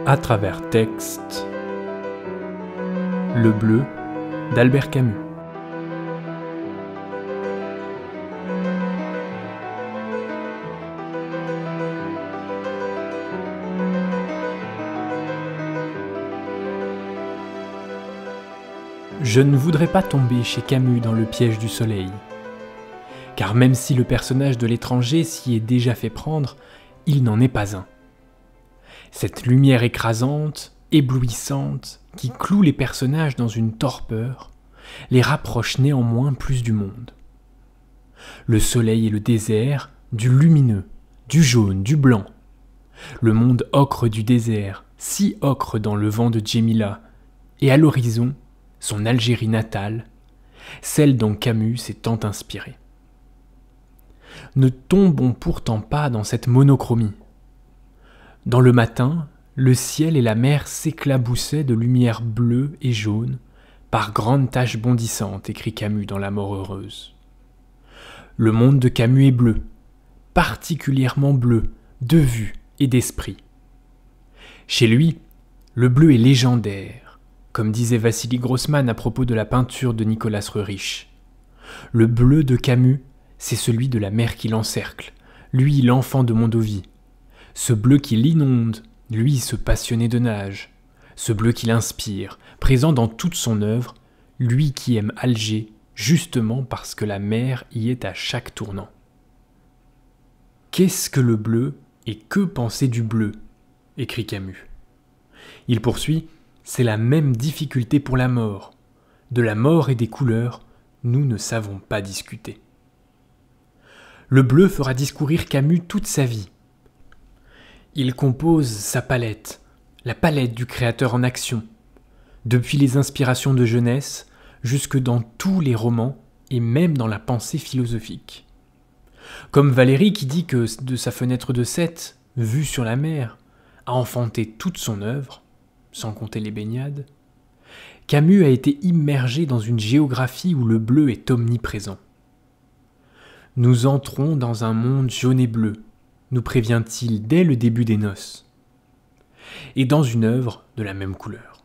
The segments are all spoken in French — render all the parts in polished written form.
À travers texte, Le bleu d'Albert Camus. Je ne voudrais pas tomber chez Camus dans le piège du soleil, car même si le personnage de l'étranger s'y est déjà fait prendre, il n'en est pas un. Cette lumière écrasante, éblouissante, qui cloue les personnages dans une torpeur, les rapproche néanmoins plus du monde. Le soleil et le désert, du lumineux, du jaune, du blanc. Le monde ocre du désert, si ocre dans le vent de Djémila, et à l'horizon, son Algérie natale, celle dont Camus s'est tant inspiré. Ne tombons pourtant pas dans cette monochromie. Dans le matin, le ciel et la mer s'éclaboussaient de lumière bleue et jaune, par grandes taches bondissantes, écrit Camus dans La mort heureuse. Le monde de Camus est bleu, particulièrement bleu, de vue et d'esprit. Chez lui, le bleu est légendaire, comme disait Vassili Grossman à propos de la peinture de Nicolas Roerich. Le bleu de Camus, c'est celui de la mer qui l'encercle, lui l'enfant de Mondovì. Ce bleu qui l'inonde, lui ce passionné de nage. Ce bleu qui l'inspire, présent dans toute son œuvre, lui qui aime Alger, justement parce que la mer y est à chaque tournant. Qu'est-ce que le bleu et que penser du bleu ? Écrit Camus. Il poursuit, c'est la même difficulté pour la mort. De la mort et des couleurs, nous ne savons pas discuter. Le bleu fera discourir Camus toute sa vie. Il compose sa palette, la palette du créateur en action, depuis les inspirations de jeunesse jusque dans tous les romans et même dans la pensée philosophique. Comme Valéry qui dit que de sa fenêtre de Sète, vue sur la mer, a enfanté toute son œuvre, sans compter les baignades, Camus a été immergé dans une géographie où le bleu est omniprésent. Nous entrons dans un monde jaune et bleu, nous prévient-il dès le début des noces, et dans une œuvre de la même couleur.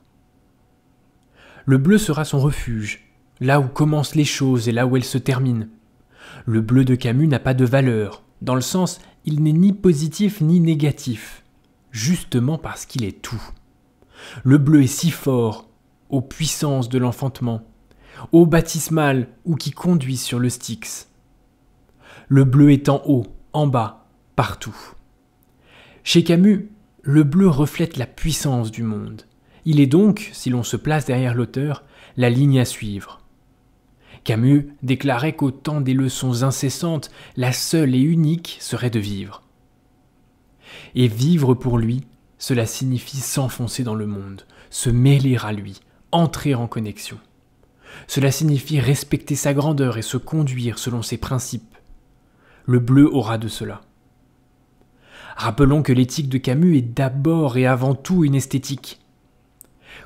Le bleu sera son refuge, là où commencent les choses et là où elles se terminent. Le bleu de Camus n'a pas de valeur, dans le sens il n'est ni positif ni négatif, justement parce qu'il est tout. Le bleu est si fort, aux puissances de l'enfantement, au baptismal ou qui conduit sur le Styx. Le bleu est en haut, en bas, partout. Chez Camus, le bleu reflète la puissance du monde. Il est donc, si l'on se place derrière l'auteur, la ligne à suivre. Camus déclarait qu'au temps des leçons incessantes, la seule et unique serait de vivre. Et vivre pour lui, cela signifie s'enfoncer dans le monde, se mêler à lui, entrer en connexion. Cela signifie respecter sa grandeur et se conduire selon ses principes. Le bleu aura de cela. Rappelons que l'éthique de Camus est d'abord et avant tout une esthétique.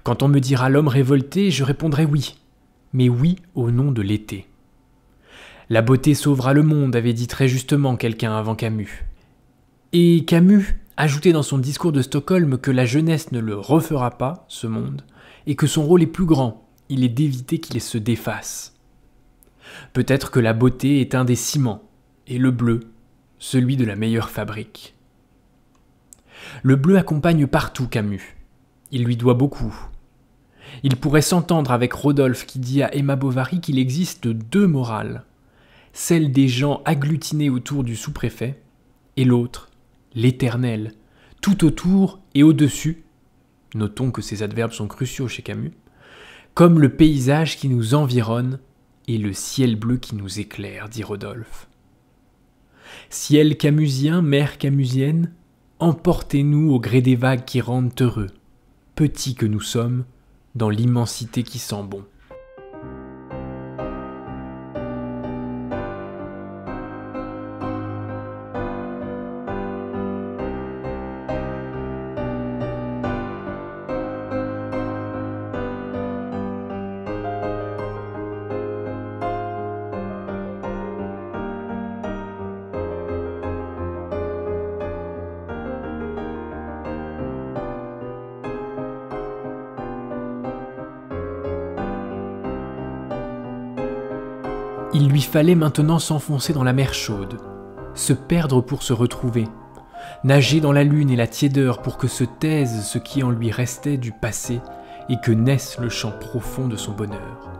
Quand on me dira l'homme révolté, je répondrai oui, mais oui au nom de l'été. La beauté sauvera le monde, avait dit très justement quelqu'un avant Camus. Et Camus ajoutait dans son discours de Stockholm que la jeunesse ne le refera pas, ce monde, et que son rôle est plus grand, il est d'éviter qu'il se défasse. Peut-être que la beauté est un des ciments, et le bleu, celui de la meilleure fabrique. Le bleu accompagne partout Camus. Il lui doit beaucoup. Il pourrait s'entendre avec Rodolphe qui dit à Emma Bovary qu'il existe deux morales, celle des gens agglutinés autour du sous-préfet, et l'autre, l'éternel, tout autour et au-dessus, notons que ces adverbes sont cruciaux chez Camus, comme le paysage qui nous environne et le ciel bleu qui nous éclaire, dit Rodolphe. Ciel camusien, mer camusienne, emportez-nous au gré des vagues qui rendent heureux, petits que nous sommes, dans l'immensité qui sent bon. Il lui fallait maintenant s'enfoncer dans la mer chaude, se perdre pour se retrouver, nager dans la lune et la tiédeur pour que se taise ce qui en lui restait du passé et que naisse le chant profond de son bonheur.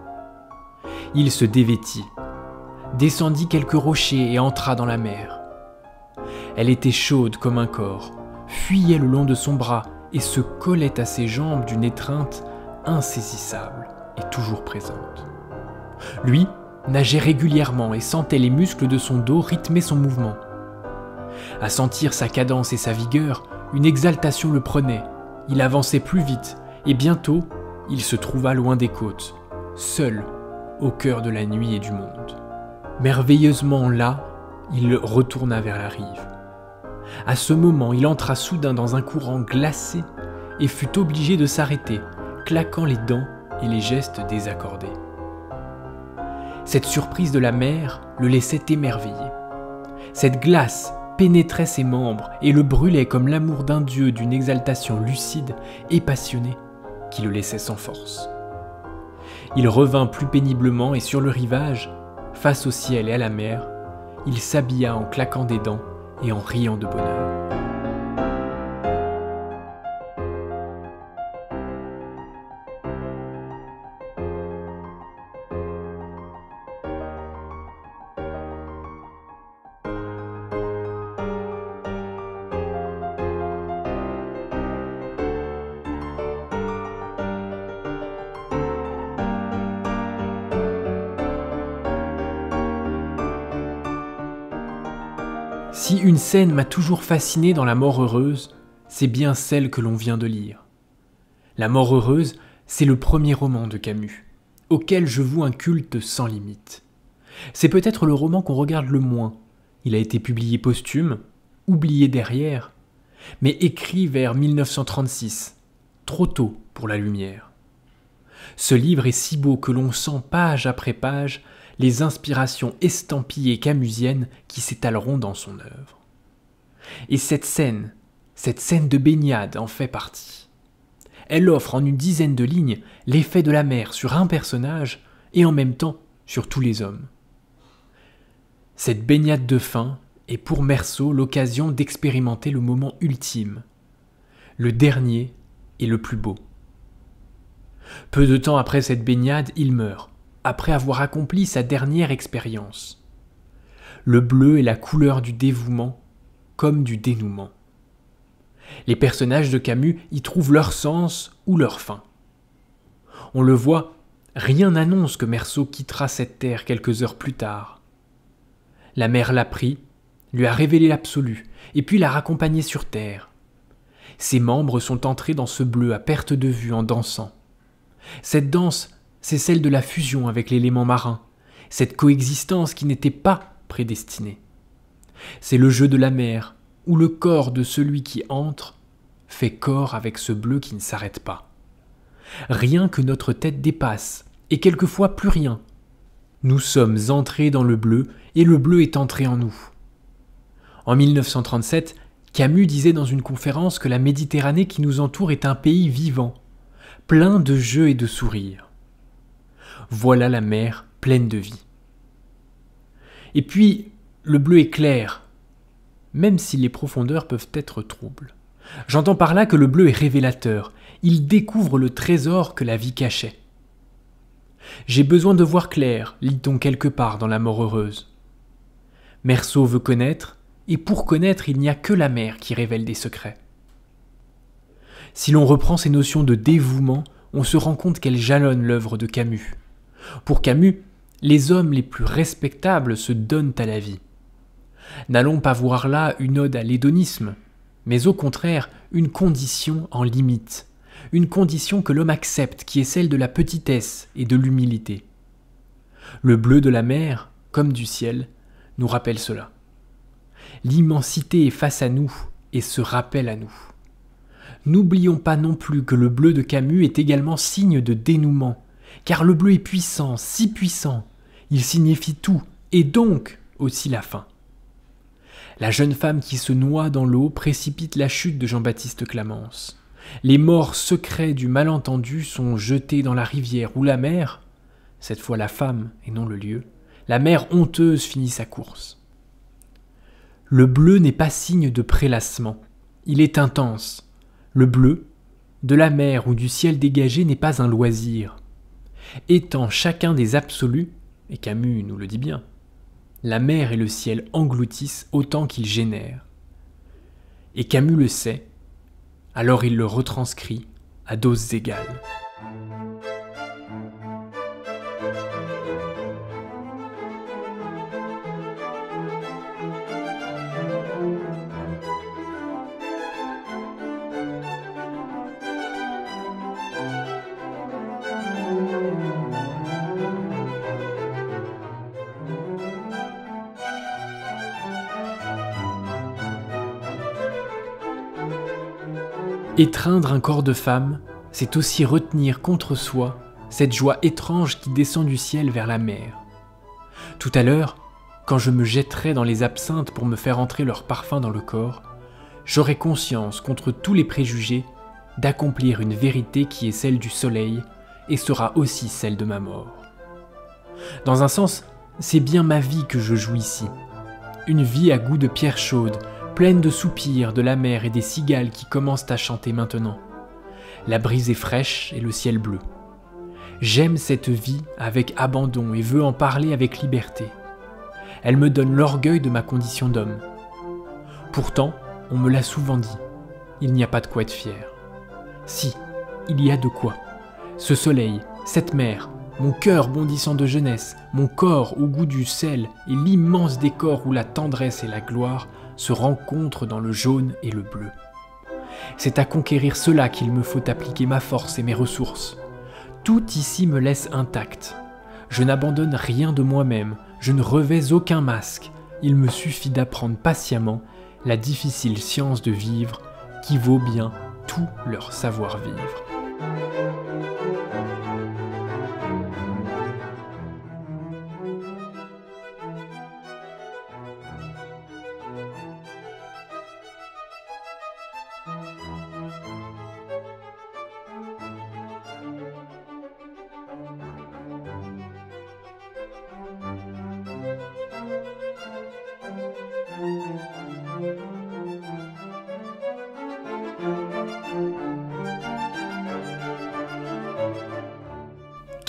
Il se dévêtit, descendit quelques rochers et entra dans la mer. Elle était chaude comme un corps, fuyait le long de son bras et se collait à ses jambes d'une étreinte insaisissable et toujours présente. Lui nageait régulièrement et sentait les muscles de son dos rythmer son mouvement. À sentir sa cadence et sa vigueur, une exaltation le prenait. Il avançait plus vite et bientôt, il se trouva loin des côtes, seul, au cœur de la nuit et du monde. Merveilleusement là, il retourna vers la rive. À ce moment, il entra soudain dans un courant glacé et fut obligé de s'arrêter, claquant les dents et les gestes désaccordés. Cette surprise de la mer le laissait émerveillé. Cette glace pénétrait ses membres et le brûlait comme l'amour d'un dieu d'une exaltation lucide et passionnée qui le laissait sans force. Il revint plus péniblement et sur le rivage, face au ciel et à la mer, il s'habilla en claquant des dents et en riant de bonheur. Si une scène m'a toujours fasciné dans La Mort heureuse, c'est bien celle que l'on vient de lire. La Mort heureuse, c'est le premier roman de Camus, auquel je voue un culte sans limite. C'est peut-être le roman qu'on regarde le moins. Il a été publié posthume, oublié derrière, mais écrit vers 1936, trop tôt pour la lumière. Ce livre est si beau que l'on sent page après page les inspirations estampillées camusiennes qui s'étaleront dans son œuvre. Et cette scène de baignade en fait partie. Elle offre en une dizaine de lignes l'effet de la mer sur un personnage et en même temps sur tous les hommes. Cette baignade de fin est pour Meursault l'occasion d'expérimenter le moment ultime, le dernier et le plus beau. Peu de temps après cette baignade, il meurt, après avoir accompli sa dernière expérience. Le bleu est la couleur du dévouement comme du dénouement. Les personnages de Camus y trouvent leur sens ou leur fin. On le voit, rien n'annonce que Meursault quittera cette terre quelques heures plus tard. La mer l'a pris, lui a révélé l'absolu, et puis l'a raccompagné sur terre. Ses membres sont entrés dans ce bleu à perte de vue en dansant. Cette danse, c'est celle de la fusion avec l'élément marin, cette coexistence qui n'était pas prédestinée. C'est le jeu de la mer, où le corps de celui qui entre fait corps avec ce bleu qui ne s'arrête pas. Rien que notre tête dépasse, et quelquefois plus rien. Nous sommes entrés dans le bleu, et le bleu est entré en nous. En 1937, Camus disait dans une conférence que la Méditerranée qui nous entoure est un pays vivant, plein de jeux et de sourires. Voilà la mer pleine de vie. Et puis, le bleu est clair, même si les profondeurs peuvent être troubles. J'entends par là que le bleu est révélateur, il découvre le trésor que la vie cachait. J'ai besoin de voir clair, lit-on quelque part dans La Mort heureuse. Meursault veut connaître, et pour connaître, il n'y a que la mer qui révèle des secrets. Si l'on reprend ces notions de dévouement, on se rend compte qu'elles jalonnent l'œuvre de Camus. Pour Camus, les hommes les plus respectables se donnent à la vie. N'allons pas voir là une ode à l'hédonisme, mais au contraire une condition en limite, une condition que l'homme accepte qui est celle de la petitesse et de l'humilité. Le bleu de la mer, comme du ciel, nous rappelle cela. L'immensité est face à nous et se rappelle à nous. N'oublions pas non plus que le bleu de Camus est également signe de dénouement, car le bleu est puissant, si puissant, il signifie tout, et donc aussi la fin. La jeune femme qui se noie dans l'eau précipite la chute de Jean-Baptiste Clamence. Les morts secrets du malentendu sont jetés dans la rivière où la mer, cette fois la femme et non le lieu, La mer honteuse finit sa course. Le bleu n'est pas signe de prélassement. Il est intense. Le bleu, de la mer ou du ciel dégagé, n'est pas un loisir. Étant chacun des absolus, et Camus nous le dit bien, la mer et le ciel engloutissent autant qu'ils génèrent. Et Camus le sait, alors il le retranscrit à doses égales. Étreindre un corps de femme, c'est aussi retenir contre soi cette joie étrange qui descend du ciel vers la mer. Tout à l'heure, quand je me jetterai dans les absinthes pour me faire entrer leur parfum dans le corps, j'aurai conscience, contre tous les préjugés, d'accomplir une vérité qui est celle du soleil et sera aussi celle de ma mort. Dans un sens, c'est bien ma vie que je joue ici. Une vie à goût de pierre chaude, pleine de soupirs de la mer et des cigales qui commencent à chanter maintenant. La brise est fraîche et le ciel bleu. J'aime cette vie avec abandon et veux en parler avec liberté. Elle me donne l'orgueil de ma condition d'homme. Pourtant, on me l'a souvent dit, il n'y a pas de quoi être fier. Si, il y a de quoi. Ce soleil, cette mer, mon cœur bondissant de jeunesse, mon corps au goût du sel et l'immense décor où la tendresse et la gloire se rencontrent dans le jaune et le bleu. C'est à conquérir cela qu'il me faut appliquer ma force et mes ressources. Tout ici me laisse intact. Je n'abandonne rien de moi-même, je ne revais aucun masque. Il me suffit d'apprendre patiemment la difficile science de vivre qui vaut bien tout leur savoir-vivre.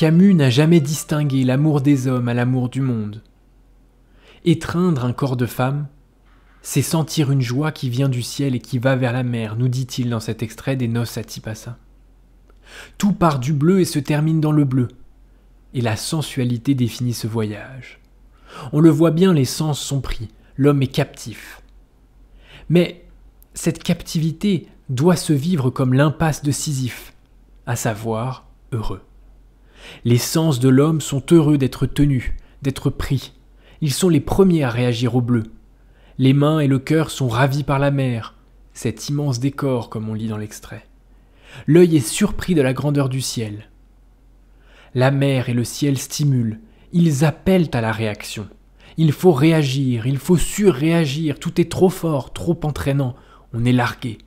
Camus n'a jamais distingué l'amour des hommes à l'amour du monde. Étreindre un corps de femme, c'est sentir une joie qui vient du ciel et qui va vers la mer, nous dit-il dans cet extrait des Noces à Tipasa. Tout part du bleu et se termine dans le bleu, et la sensualité définit ce voyage. On le voit bien, les sens sont pris, l'homme est captif. Mais cette captivité doit se vivre comme l'impasse de Sisyphe, à savoir heureux. Les sens de l'homme sont heureux d'être tenus, d'être pris. Ils sont les premiers à réagir au bleu. Les mains et le cœur sont ravis par la mer, cet immense décor comme on lit dans l'extrait. L'œil est surpris de la grandeur du ciel. La mer et le ciel stimulent, ils appellent à la réaction. Il faut réagir, il faut surréagir, tout est trop fort, trop entraînant, on est largué.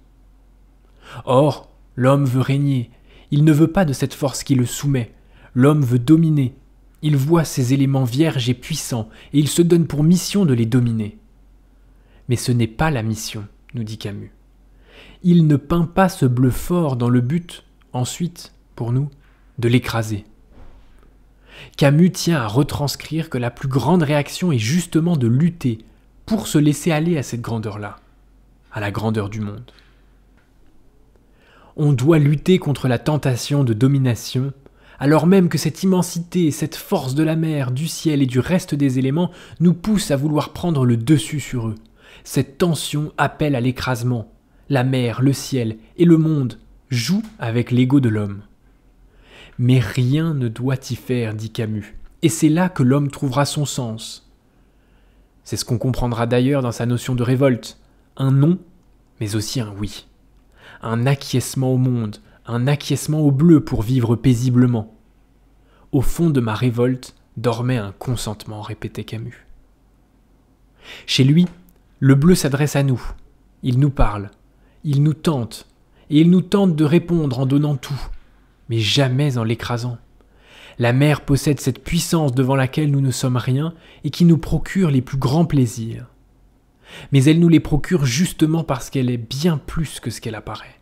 Or, l'homme veut régner, il ne veut pas de cette force qui le soumet. L'homme veut dominer. Il voit ces éléments vierges et puissants, et il se donne pour mission de les dominer. Mais ce n'est pas la mission, nous dit Camus. Il ne peint pas ce bleu fort dans le but, ensuite, pour nous, de l'écraser. Camus tient à retranscrire que la plus grande réaction est justement de lutter pour se laisser aller à cette grandeur-là, à la grandeur du monde. On doit lutter contre la tentation de domination, alors même que cette immensité, cette force de la mer, du ciel et du reste des éléments nous poussent à vouloir prendre le dessus sur eux. Cette tension appelle à l'écrasement. La mer, le ciel et le monde jouent avec l'ego de l'homme. Mais rien ne doit y faire, dit Camus, et c'est là que l'homme trouvera son sens. C'est ce qu'on comprendra d'ailleurs dans sa notion de révolte. Un non, mais aussi un oui. Un acquiescement au monde, un acquiescement au bleu pour vivre paisiblement. Au fond de ma révolte dormait un consentement, répétait Camus. Chez lui, le bleu s'adresse à nous. Il nous parle, il nous tente, et il nous tente de répondre en donnant tout, mais jamais en l'écrasant. La mer possède cette puissance devant laquelle nous ne sommes rien et qui nous procure les plus grands plaisirs. Mais elle nous les procure justement parce qu'elle est bien plus que ce qu'elle apparaît.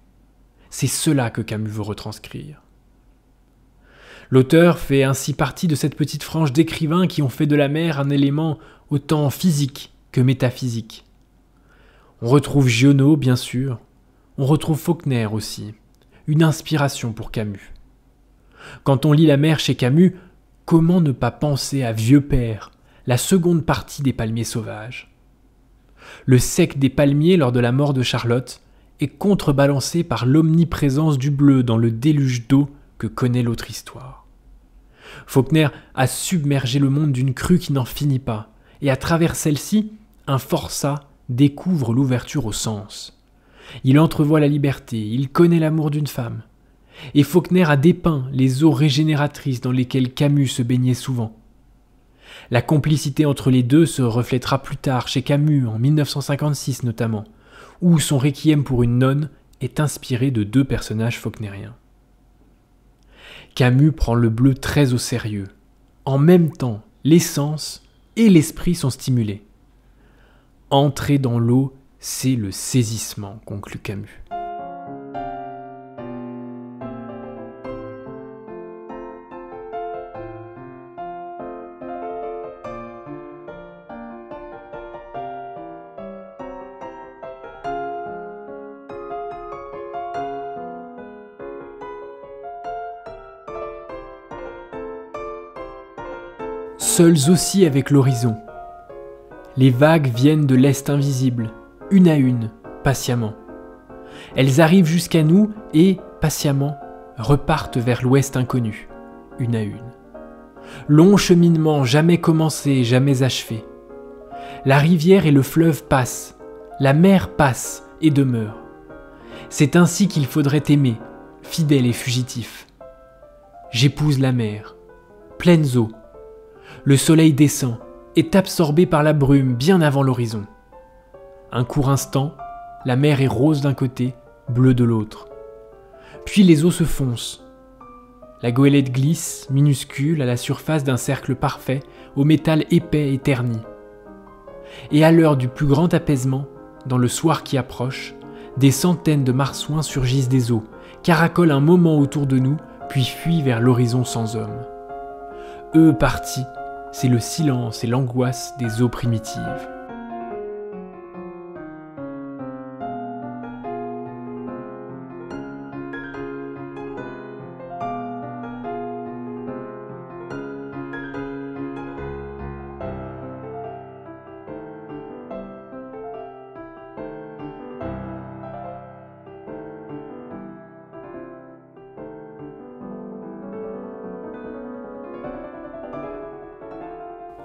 C'est cela que Camus veut retranscrire. L'auteur fait ainsi partie de cette petite frange d'écrivains qui ont fait de la mer un élément autant physique que métaphysique. On retrouve Giono, bien sûr, on retrouve Faulkner aussi, une inspiration pour Camus. Quand on lit la mer chez Camus, comment ne pas penser à Vieux Père, la seconde partie des Palmiers sauvages? Le sec des palmiers lors de la mort de Charlotte est contrebalancé par l'omniprésence du bleu dans le déluge d'eau que connaît l'autre histoire. Faulkner a submergé le monde d'une crue qui n'en finit pas, et à travers celle-ci, un forçat découvre l'ouverture aux sens. Il entrevoit la liberté, il connaît l'amour d'une femme. Et Faulkner a dépeint les eaux régénératrices dans lesquelles Camus se baignait souvent. La complicité entre les deux se reflètera plus tard chez Camus, en 1956 notamment, où son Requiem pour une nonne est inspiré de deux personnages faulknériens. Camus prend le bleu très au sérieux. En même temps, l'essence et l'esprit sont stimulés. Entrer dans l'eau, c'est le saisissement, conclut Camus. Seuls aussi avec l'horizon. Les vagues viennent de l'est invisible, une à une, patiemment. Elles arrivent jusqu'à nous et, patiemment, repartent vers l'ouest inconnu, une à une. Long cheminement jamais commencé, jamais achevé. La rivière et le fleuve passent, la mer passe et demeure. C'est ainsi qu'il faudrait aimer, fidèle et fugitif. J'épouse la mer, pleines eaux. Le soleil descend, est absorbé par la brume bien avant l'horizon. Un court instant, la mer est rose d'un côté, bleue de l'autre. Puis les eaux se foncent. La goélette glisse, minuscule, à la surface d'un cercle parfait, au métal épais et terni. Et à l'heure du plus grand apaisement, dans le soir qui approche, des centaines de marsouins surgissent des eaux, caracolent un moment autour de nous, puis fuient vers l'horizon sans homme. Eux partis, c'est le silence et l'angoisse des eaux primitives.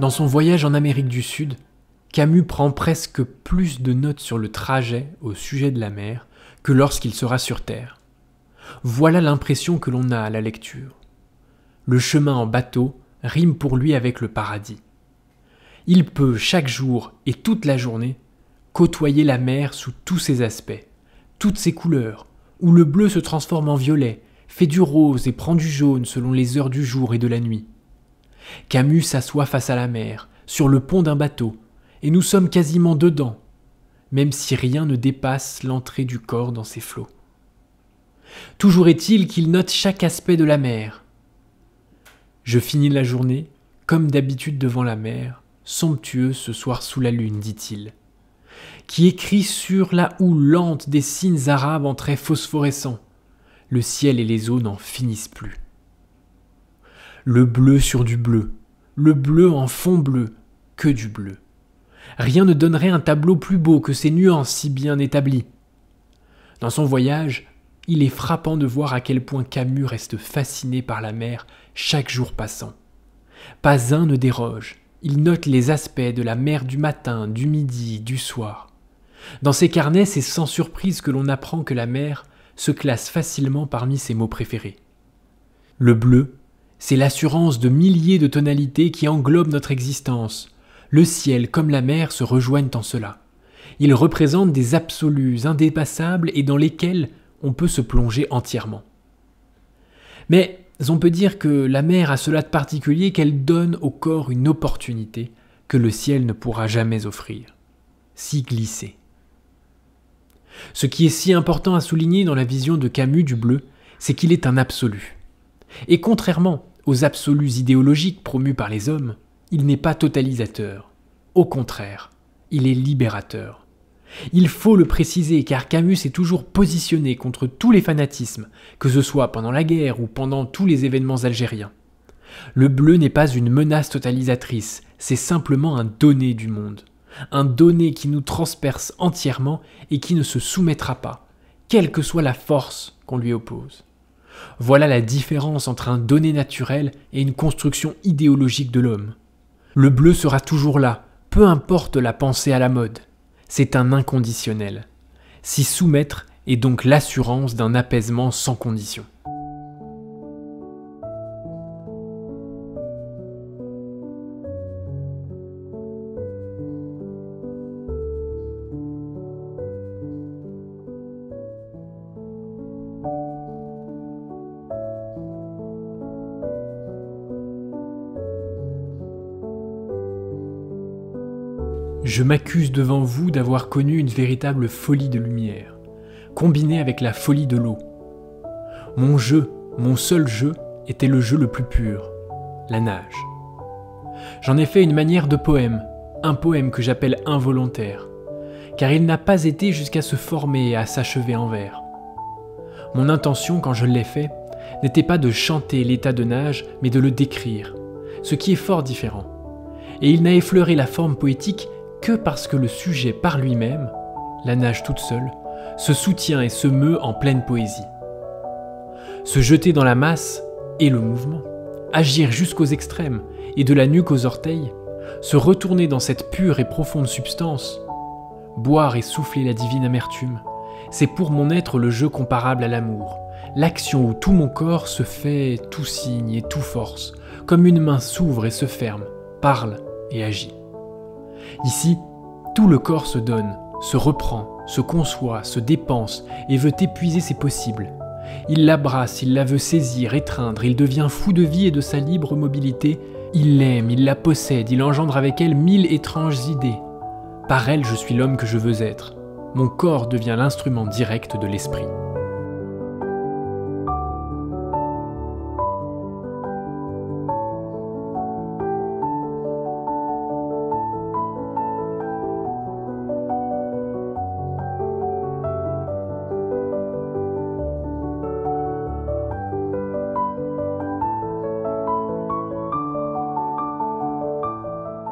Dans son voyage en Amérique du Sud, Camus prend presque plus de notes sur le trajet au sujet de la mer que lorsqu'il sera sur Terre. Voilà l'impression que l'on a à la lecture. Le chemin en bateau rime pour lui avec le paradis. Il peut chaque jour et toute la journée côtoyer la mer sous tous ses aspects, toutes ses couleurs, où le bleu se transforme en violet, fait du rose et prend du jaune selon les heures du jour et de la nuit. Camus s'assoit face à la mer, sur le pont d'un bateau, et nous sommes quasiment dedans, même si rien ne dépasse l'entrée du corps dans ses flots. Toujours est-il qu'il note chaque aspect de la mer. Je finis la journée, comme d'habitude devant la mer, somptueux ce soir sous la lune, dit-il, qui écrit sur la houle lente des signes arabes en traits phosphorescents. Le ciel et les eaux n'en finissent plus. Le bleu sur du bleu, le bleu en fond bleu, que du bleu. Rien ne donnerait un tableau plus beau que ces nuances si bien établies. Dans son voyage, il est frappant de voir à quel point Camus reste fasciné par la mer chaque jour passant. Pas un ne déroge, il note les aspects de la mer du matin, du midi, du soir. Dans ses carnets, c'est sans surprise que l'on apprend que la mer se classe facilement parmi ses mots préférés. Le bleu, c'est l'assurance de milliers de tonalités qui englobent notre existence. Le ciel comme la mer se rejoignent en cela. Ils représentent des absolus indépassables et dans lesquels on peut se plonger entièrement. Mais On peut dire que la mer a cela de particulier qu'elle donne au corps une opportunité que le ciel ne pourra jamais offrir. S'y glisser. Ce qui est si important à souligner dans la vision de Camus du bleu, c'est qu'il est un absolu. Et contrairement aux absolus idéologiques promus par les hommes, il n'est pas totalisateur. Au contraire, il est libérateur. Il faut le préciser car Camus s'est toujours positionné contre tous les fanatismes, que ce soit pendant la guerre ou pendant tous les événements algériens. Le bleu n'est pas une menace totalisatrice, c'est simplement un donné du monde. Un donné qui nous transperce entièrement et qui ne se soumettra pas, quelle que soit la force qu'on lui oppose. Voilà la différence entre un donné naturel et une construction idéologique de l'homme. Le bleu sera toujours là, peu importe la pensée à la mode. C'est un inconditionnel. S'y soumettre est donc l'assurance d'un apaisement sans condition. Je m'accuse devant vous d'avoir connu une véritable folie de lumière, combinée avec la folie de l'eau. Mon jeu, mon seul jeu, était le jeu le plus pur, la nage. J'en ai fait une manière de poème, un poème que j'appelle involontaire, car il n'a pas été jusqu'à se former et à s'achever en vers. Mon intention, quand je l'ai fait, n'était pas de chanter l'état de nage, mais de le décrire, ce qui est fort différent. Et il n'a effleuré la forme poétique que parce que le sujet par lui-même, la nage toute seule, se soutient et se meut en pleine poésie. Se jeter dans la masse et le mouvement, agir jusqu'aux extrêmes et de la nuque aux orteils, se retourner dans cette pure et profonde substance, boire et souffler la divine amertume, c'est pour mon être le jeu comparable à l'amour, l'action où tout mon corps se fait tout signe et tout force, comme une main s'ouvre et se ferme, parle et agit. Ici, tout le corps se donne, se reprend, se conçoit, se dépense et veut épuiser ses possibles. Il l'abrace, il la veut saisir, étreindre, il devient fou de vie et de sa libre mobilité. Il l'aime, il la possède, il engendre avec elle 1000 étranges idées. Par elle, je suis l'homme que je veux être. Mon corps devient l'instrument direct de l'esprit.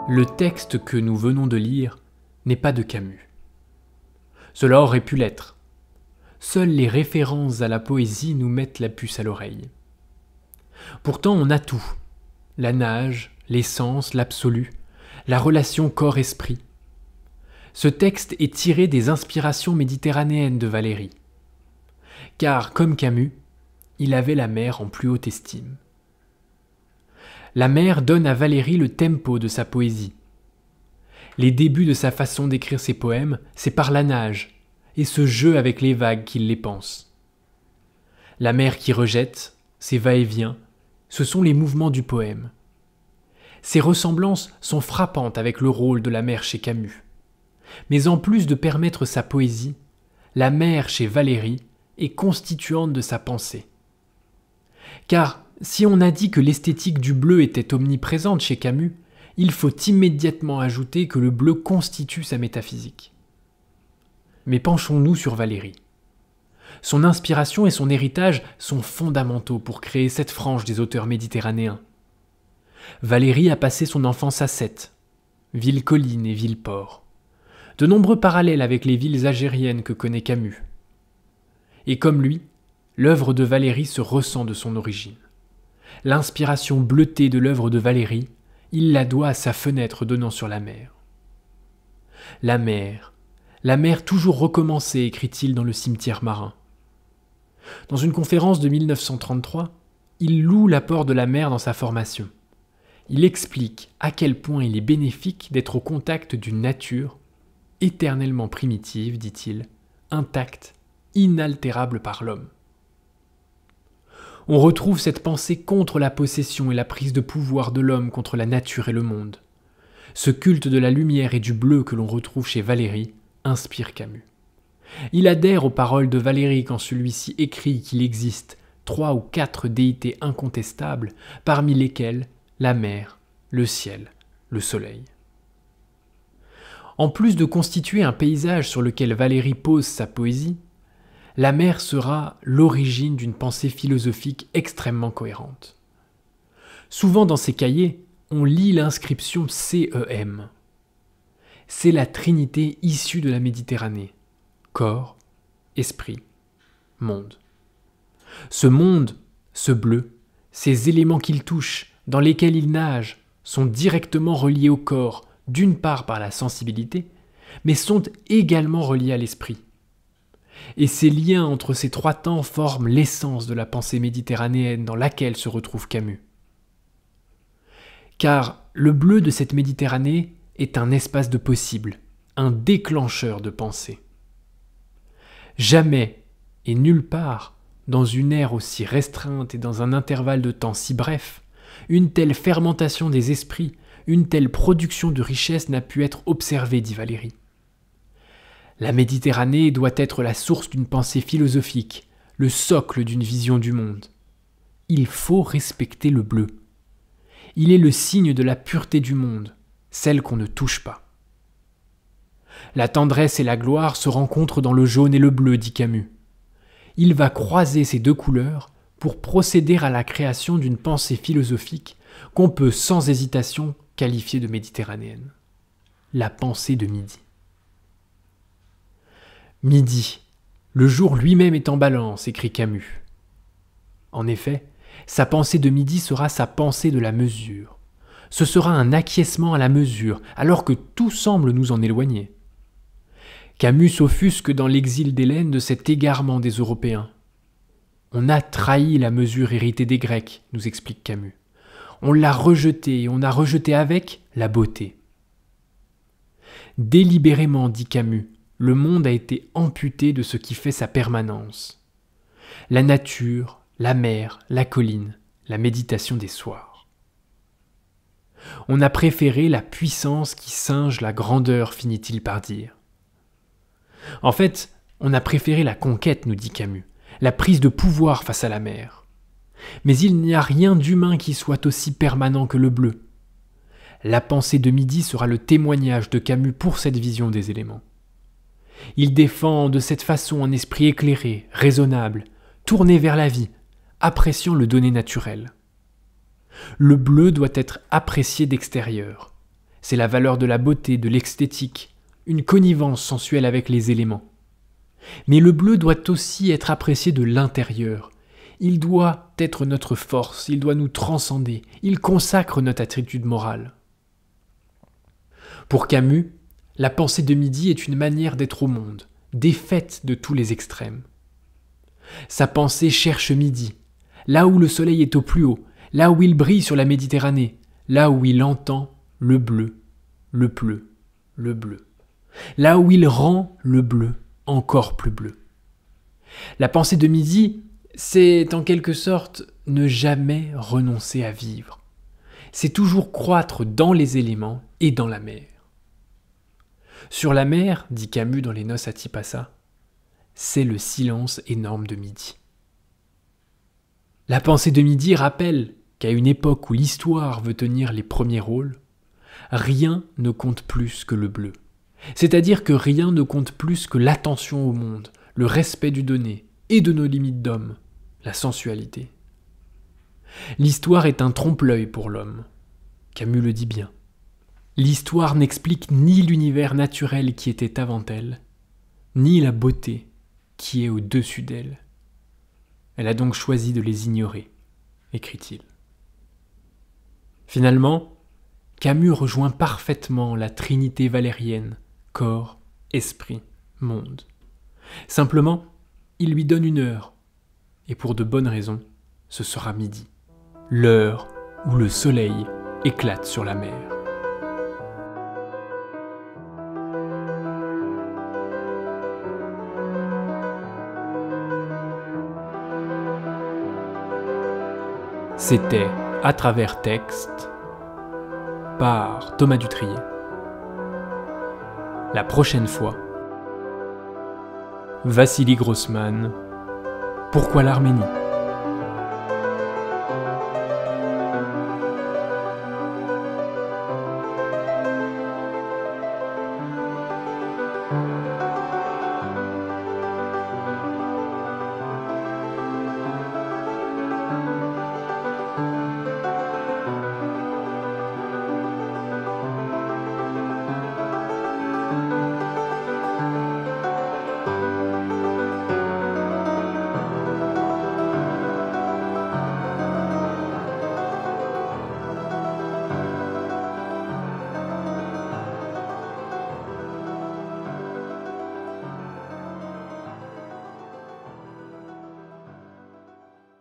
Le texte que nous venons de lire n'est pas de Camus. Cela aurait pu l'être. Seules les références à la poésie nous mettent la puce à l'oreille. Pourtant, on a tout. La nage, l'essence, l'absolu, la relation corps-esprit. Ce texte est tiré des inspirations méditerranéennes de Valéry. Car, comme Camus, il avait la mer en plus haute estime. La mer donne à Valéry le tempo de sa poésie. Les débuts de sa façon d'écrire ses poèmes, c'est par la nage et ce jeu avec les vagues qu'il les pense. La mer qui rejette, ses va-et-vient, ce sont les mouvements du poème. Ces ressemblances sont frappantes avec le rôle de la mer chez Camus. Mais en plus de permettre sa poésie, la mer chez Valéry est constituante de sa pensée. Car si on a dit que l'esthétique du bleu était omniprésente chez Camus, il faut immédiatement ajouter que le bleu constitue sa métaphysique. Mais penchons-nous sur Valéry. Son inspiration et son héritage sont fondamentaux pour créer cette frange des auteurs méditerranéens. Valéry a passé son enfance à Sète, ville-colline et ville-port. De nombreux parallèles avec les villes algériennes que connaît Camus. Et comme lui, l'œuvre de Valéry se ressent de son origine. L'inspiration bleutée de l'œuvre de Valéry, il la doit à sa fenêtre donnant sur la mer. La mer toujours recommencée, écrit-il dans le cimetière marin. Dans une conférence de 1933, il loue l'apport de la mer dans sa formation. Il explique à quel point il est bénéfique d'être au contact d'une nature éternellement primitive, dit-il, intacte, inaltérable par l'homme. On retrouve cette pensée contre la possession et la prise de pouvoir de l'homme contre la nature et le monde. Ce culte de la lumière et du bleu que l'on retrouve chez Valéry inspire Camus. Il adhère aux paroles de Valéry quand celui-ci écrit qu'il existe 3 ou 4 déités incontestables, parmi lesquelles la mer, le ciel, le soleil. En plus de constituer un paysage sur lequel Valéry pose sa poésie, la mer sera l'origine d'une pensée philosophique extrêmement cohérente. Souvent dans ses cahiers, on lit l'inscription CEM. C'est la trinité issue de la Méditerranée. Corps, esprit, monde. Ce monde, ce bleu, ces éléments qu'il touche, dans lesquels il nage, sont directement reliés au corps, d'une part par la sensibilité, mais sont également reliés à l'esprit. Et ces liens entre ces 3 temps forment l'essence de la pensée méditerranéenne dans laquelle se retrouve Camus. Car le bleu de cette Méditerranée est un espace de possible, un déclencheur de pensée. Jamais et nulle part, dans une ère aussi restreinte et dans un intervalle de temps si bref, une telle fermentation des esprits, une telle production de richesse n'a pu être observée, dit Valéry. La Méditerranée doit être la source d'une pensée philosophique, le socle d'une vision du monde. Il faut respecter le bleu. Il est le signe de la pureté du monde, celle qu'on ne touche pas. La tendresse et la gloire se rencontrent dans le jaune et le bleu, dit Camus. Il va croiser ces 2 couleurs pour procéder à la création d'une pensée philosophique qu'on peut sans hésitation qualifier de méditerranéenne. La pensée de midi. Midi, le jour lui-même est en balance, écrit Camus. En effet, sa pensée de midi sera sa pensée de la mesure. Ce sera un acquiescement à la mesure, alors que tout semble nous en éloigner. Camus s'offusque dans l'exil d'Hélène de cet égarement des Européens. On a trahi la mesure héritée des Grecs, nous explique Camus. On l'a rejetée et on a rejeté avec la beauté. Délibérément, dit Camus, le monde a été amputé de ce qui fait sa permanence. La nature, la mer, la colline, la méditation des soirs. On a préféré la puissance qui singe la grandeur, finit-il par dire. En fait, on a préféré la conquête, nous dit Camus, la prise de pouvoir face à la mer. Mais il n'y a rien d'humain qui soit aussi permanent que le bleu. La pensée de midi sera le témoignage de Camus pour cette vision des éléments. Il défend de cette façon un esprit éclairé, raisonnable, tourné vers la vie, appréciant le donné naturel. Le bleu doit être apprécié d'extérieur. C'est la valeur de la beauté, de l'esthétique, une connivence sensuelle avec les éléments. Mais le bleu doit aussi être apprécié de l'intérieur. Il doit être notre force, il doit nous transcender, il consacre notre attitude morale. Pour Camus, la pensée de midi est une manière d'être au monde, défaite de tous les extrêmes. Sa pensée cherche midi, là où le soleil est au plus haut, là où il brille sur la Méditerranée, là où il entend le bleu, le bleu, le bleu, là où il rend le bleu encore plus bleu. La pensée de midi, c'est en quelque sorte ne jamais renoncer à vivre. C'est toujours croître dans les éléments et dans la mer. Sur la mer, dit Camus dans Les Noces à Tipasa, c'est le silence énorme de midi. La pensée de midi rappelle qu'à une époque où l'histoire veut tenir les premiers rôles, rien ne compte plus que le bleu. C'est-à-dire que rien ne compte plus que l'attention au monde, le respect du donné et de nos limites d'homme, la sensualité. L'histoire est un trompe-l'œil pour l'homme. Camus le dit bien. L'histoire n'explique ni l'univers naturel qui était avant elle, ni la beauté qui est au-dessus d'elle. Elle a donc choisi de les ignorer, écrit-il. Finalement, Camus rejoint parfaitement la trinité valérienne, corps, esprit, monde. Simplement, il lui donne une heure, et pour de bonnes raisons, ce sera midi, l'heure où le soleil éclate sur la mer. C'était À travers texte par Thomas Dutrier. La prochaine fois, Vassili Grossman, Pourquoi l'Arménie ?